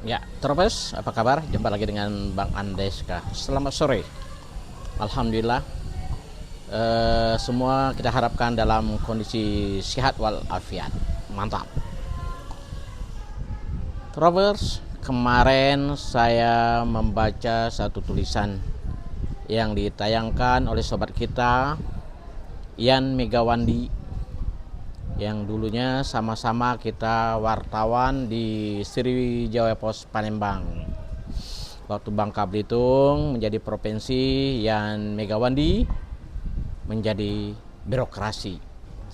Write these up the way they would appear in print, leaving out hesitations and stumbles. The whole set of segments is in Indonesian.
Ya, terus apa kabar? Jumpa lagi dengan Bang Andeska. Selamat sore. Alhamdulillah, semua kita harapkan dalam kondisi sehat walafiat. Mantap. Trovers, kemarin saya membaca satu tulisan yang ditayangkan oleh sobat kita Yan Megawandi, yang dulunya sama-sama kita wartawan di Sriwijaya Pos Palembang. Waktu Bangka Belitung menjadi provinsi, Yan Megawandi menjadi birokrasi.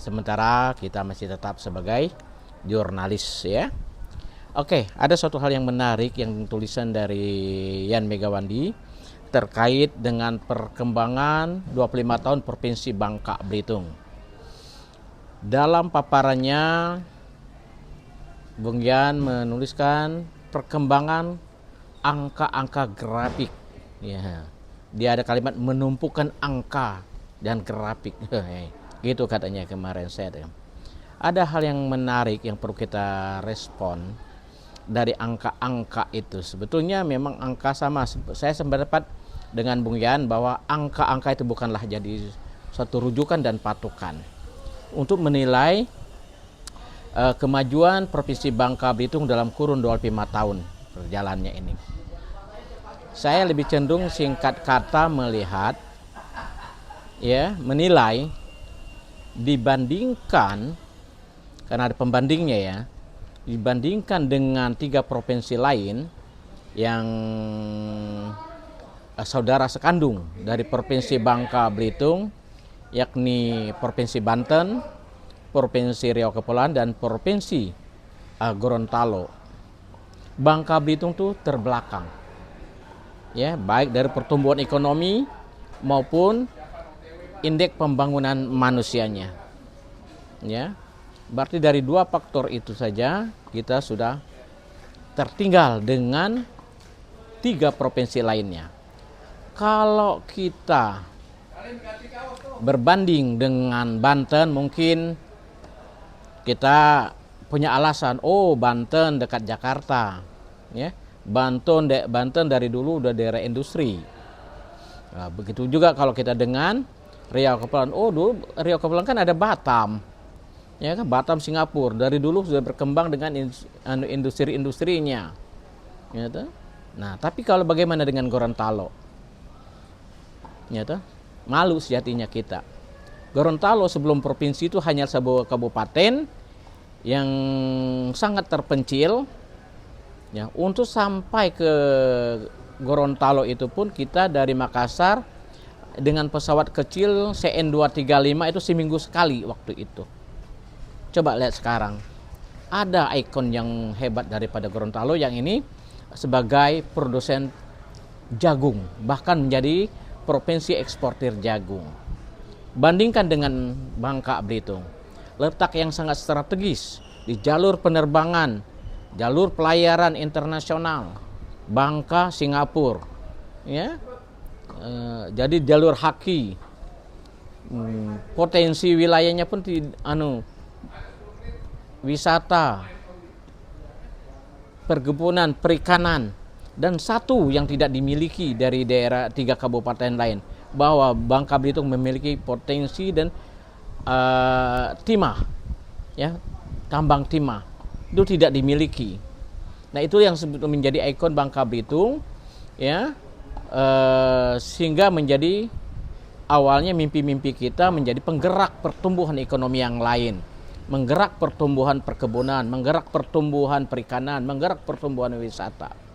Sementara kita masih tetap sebagai jurnalis ya. Oke, ada suatu hal yang menarik yang tulisan dari Yan Megawandi terkait dengan perkembangan 25 tahun Provinsi Bangka Belitung. Dalam paparannya, Bung Yan menuliskan perkembangan angka-angka grafik. Ya, dia ada kalimat menumpukan angka dan grafik. Gitu katanya kemarin saya. Ada hal yang menarik yang perlu kita respon dari angka-angka itu. Sebetulnya memang angka sama. Saya sependapat dengan Bung Yan bahwa angka-angka itu bukanlah jadi suatu rujukan dan patokan untuk menilai kemajuan Provinsi Bangka Belitung dalam kurun 25 tahun berjalannya ini. Saya lebih cenderung singkat kata melihat ya, menilai dibandingkan, karena ada pembandingnya ya, dibandingkan dengan 3 provinsi lain yang saudara sekandung dari Provinsi Bangka Belitung, yakni Provinsi Banten, Provinsi Riau Kepulauan, dan Provinsi Gorontalo. Bangka Belitung tuh terbelakang, ya, baik dari pertumbuhan ekonomi maupun indeks pembangunan manusianya. Ya, berarti dari 2 faktor itu saja kita sudah tertinggal dengan 3 provinsi lainnya. Kalau kita berbanding dengan Banten, mungkin kita punya alasan, oh Banten dekat Jakarta, ya. Banten dari dulu udah daerah industri. Nah, begitu juga kalau kita dengan Riau Kepulauan, oh dulu Riau Kepulauan kan ada Batam, ya kan, Batam Singapura dari dulu sudah berkembang dengan industri-industrinya, gitu. Nah, tapi kalau bagaimana dengan Gorontalo? Nyata malu sejatinya kita. Gorontalo sebelum provinsi itu hanya sebuah kabupaten yang sangat terpencil. Ya, untuk sampai ke Gorontalo itu pun kita dari Makassar dengan pesawat kecil CN235 itu seminggu sekali waktu itu. Coba lihat sekarang. Ada ikon yang hebat daripada Gorontalo yang ini sebagai produsen jagung, bahkan menjadi provinsi eksportir jagung. Bandingkan dengan Bangka Belitung, letak yang sangat strategis di jalur penerbangan, jalur pelayaran internasional, Bangka Singapura, ya. Jadi jalur haki, potensi wilayahnya pun wisata, perkebunan, perikanan. Dan satu yang tidak dimiliki dari daerah 3 kabupaten lain, bahwa Bangka Belitung memiliki potensi dan timah, ya, tambang timah itu tidak dimiliki. Nah, itu yang sebetulnya menjadi ikon Bangka Belitung, ya, sehingga menjadi awalnya mimpi-mimpi kita menjadi penggerak pertumbuhan ekonomi yang lain, menggerak pertumbuhan perkebunan, menggerak pertumbuhan perikanan, menggerak pertumbuhan wisata.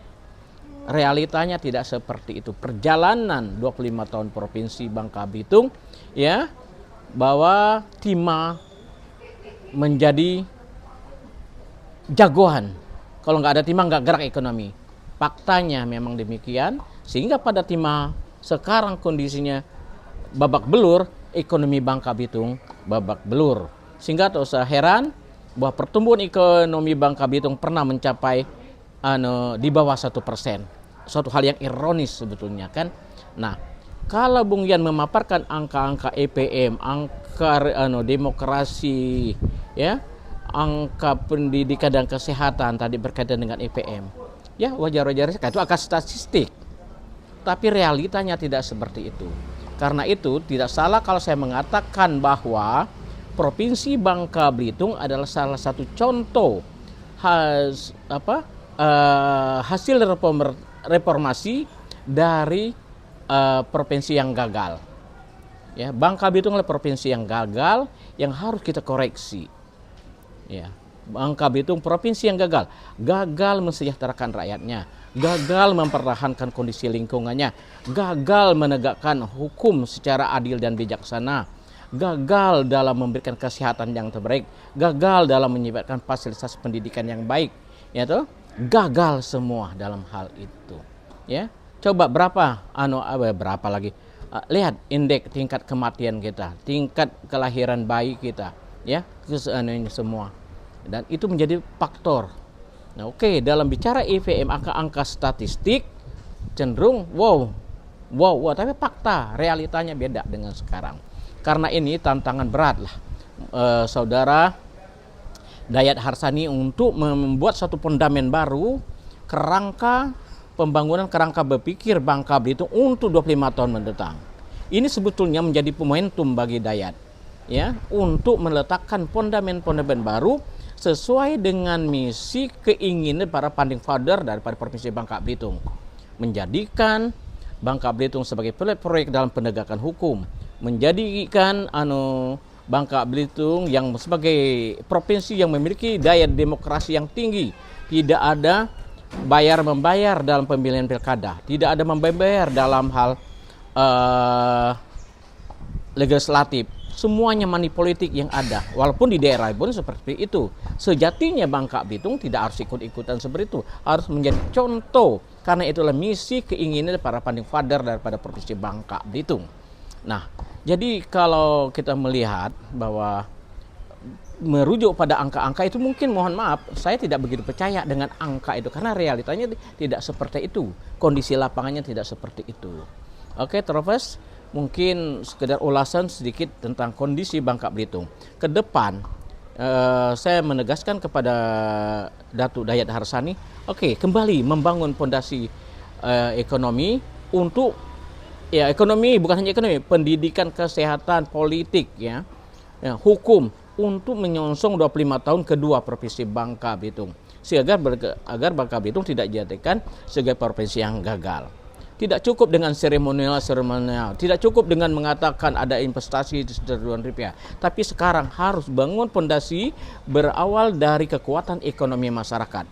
Realitanya tidak seperti itu. Perjalanan 25 tahun Provinsi Bangka Belitung, ya, bahwa timah menjadi jagoan. Kalau nggak ada timah nggak gerak ekonomi. Faktanya memang demikian, sehingga pada timah sekarang kondisinya babak belur, ekonomi Bangka Belitung babak belur. Sehingga tak usah heran bahwa pertumbuhan ekonomi Bangka Belitung pernah mencapai di bawah 1%. Suatu hal yang ironis sebetulnya kan. Nah, kalau Bung Yan memaparkan angka-angka EPM, angka demokrasi, ya, angka pendidikan dan kesehatan tadi berkaitan dengan EPM, Ya, wajar-wajar saja, itu angka statistik. Tapi realitanya tidak seperti itu. Karena itu tidak salah kalau saya mengatakan bahwa Provinsi Bangka Belitung adalah salah satu contoh hasil reformasi dari provinsi yang gagal. Ya, Bangka Belitung adalah provinsi yang gagal yang harus kita koreksi. Ya, Bangka Belitung provinsi yang gagal mensejahterakan rakyatnya, gagal mempertahankan kondisi lingkungannya, gagal menegakkan hukum secara adil dan bijaksana, gagal dalam memberikan kesehatan yang terbaik, gagal dalam menyediakan fasilitas pendidikan yang baik, ya toh, gagal semua dalam hal itu. Ya, coba berapa lagi? Lihat indeks tingkat kematian kita, tingkat kelahiran bayi kita, ya, ini semua. Dan itu menjadi faktor. Nah, oke, dalam bicara IVM, angka-angka statistik cenderung wow, tapi fakta realitanya beda dengan sekarang. Karena ini tantangan berat lah, saudara Dayat Harsani, untuk membuat satu fondamen baru, pembangunan kerangka berpikir Bangka Belitung untuk 25 tahun mendatang. Ini sebetulnya menjadi momentum bagi Dayat, ya, untuk meletakkan fondamen-fondamen baru sesuai dengan misi keinginan para founding father daripada Provinsi Bangka Belitung, menjadikan Bangka Belitung sebagai proyek dalam penegakan hukum, menjadikan Bangka Belitung yang sebagai provinsi yang memiliki daya demokrasi yang tinggi, tidak ada bayar-membayar dalam pemilihan pilkada, tidak ada membayar dalam hal legislatif, semuanya money politik yang ada. Walaupun di daerah pun seperti itu, sejatinya Bangka Belitung tidak harus ikut-ikutan seperti itu, harus menjadi contoh, karena itulah misi keinginan para founding father daripada Provinsi Bangka Belitung. Nah, jadi kalau kita melihat bahwa merujuk pada angka-angka itu, mungkin mohon maaf, saya tidak begitu percaya dengan angka itu, karena realitanya tidak seperti itu, kondisi lapangannya tidak seperti itu. Oke, Trofes, mungkin sekedar ulasan sedikit tentang kondisi Bangka Belitung. Ke depan, saya menegaskan kepada Datuk Dayat Harsani, kembali membangun fondasi ekonomi untuk, ya, ekonomi, bukan hanya ekonomi, pendidikan, kesehatan, politik, ya, hukum, untuk menyongsong 25 tahun kedua Provinsi Bangka Belitung, agar Bangka Belitung tidak dijadikan sebagai provinsi yang gagal. Tidak cukup dengan seremonial, tidak cukup dengan mengatakan ada investasi triliunan rupiah, tapi sekarang harus bangun fondasi berawal dari kekuatan ekonomi masyarakat.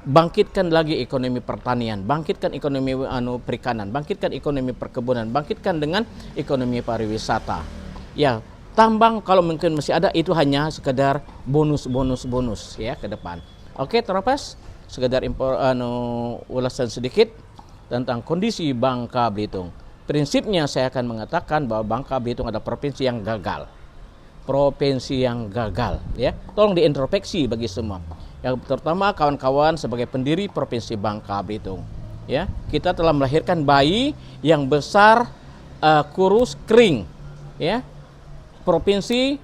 Bangkitkan lagi ekonomi pertanian, bangkitkan ekonomi perikanan, bangkitkan ekonomi perkebunan, bangkitkan dengan ekonomi pariwisata. Ya, tambang kalau mungkin masih ada, itu hanya sekedar bonus ya ke depan. Oke, Terlepas sekedar ulasan sedikit tentang kondisi Bangka Belitung. Prinsipnya saya akan mengatakan bahwa Bangka Belitung adalah provinsi yang gagal. Provinsi yang gagal, ya. Tolong diintrospeksi bagi semua. Yang terutama kawan-kawan sebagai pendiri Provinsi Bangka Belitung, ya. Kita telah melahirkan bayi yang besar, kurus, kering, ya. Provinsi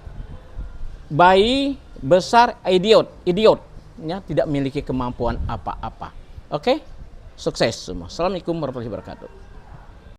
bayi besar idiot, ya, tidak memiliki kemampuan apa-apa. Oke? Sukses semua. Assalamualaikum warahmatullahi wabarakatuh.